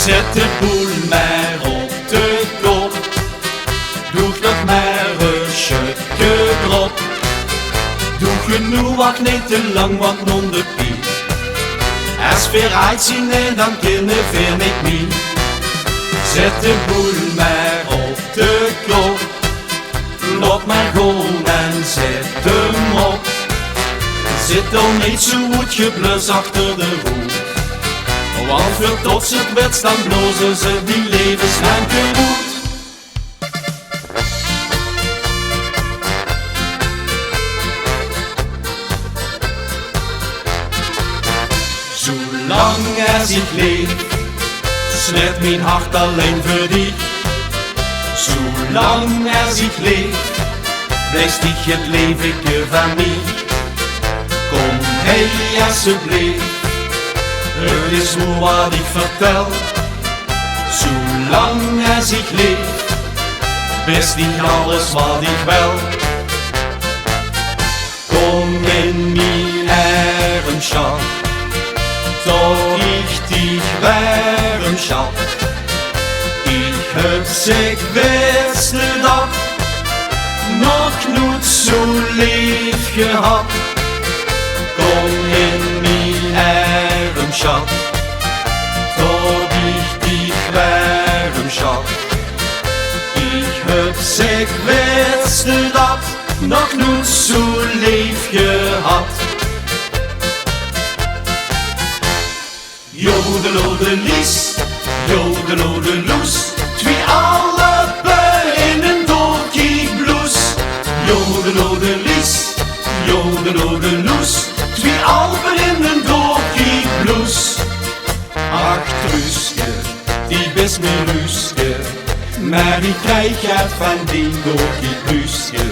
Zet de boel maar op de kop, doe nog maar een stukje erop. Doe genoeg, wacht niet te lang, want non de piep. Als weer uitzien en dan kunnen we niet meer. Zet de boel maar op de kop, loop maar gewoon en zet hem op. Zit dan niet zo goed geblus achter de roer. Want voor tot ze het bed staan blozen ze die levenslang tegemoet. Zolang als ik leef, snedt mijn hart alleen voor dich. Zolang als ik leef, blijft dich het leventje van mij. Kom hey alsjeblieft, het is hoe wat ik vertel. Zolang als ik leef, best niet alles wat ik wil. Kom in mijn Herrenschap, doch ich dich warm schat. Ich heb zich beste dag nog nooit zo lief gehad. Kom in mijn Herrenschap, doch ich dich warm schat. Ich heb zich beste dag nog nooit zo lief gehad. Jodelodelies, jodelodeloes, twee allebei in een doorkiekbloes. Jodelodelies, jodelodeloes, twee allebei in een doorkiekbloes. Ach Truuske, die best mijn Ruuske, maar ik krijg uit van die doorkiekbluuske.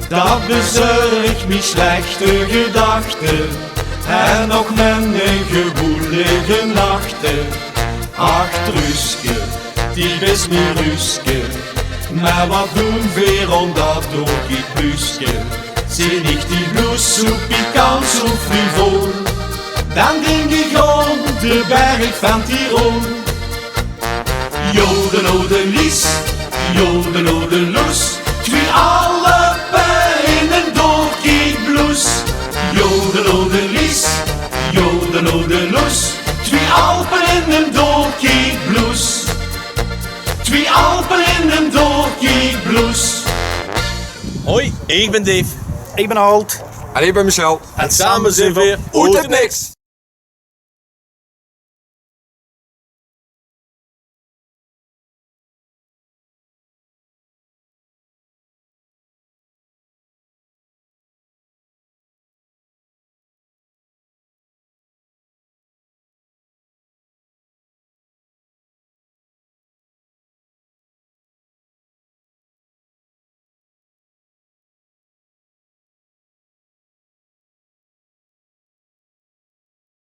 Dat bezorgt me slechte gedachten en nog mijn gewoelige nachten. Ach Truuske, die is mijn Ruuske, maar wat doen we om dat doorkiekbluuske? Zie ik die blouse zo pikant, zo frivol, dan denk ik om de berg van Tirol. Jodelodelies, jodelodeloes, twee allebei in een doorkiekbloes. Jodelodelies, jodelodeloes, twee Alpen in een doorkiekbloes. Twee Alpen in een doorkiekbloes. Hoi, ik ben Dave. Ik ben Alt. En ik ben Michel. En samen zijn we Oet het niks!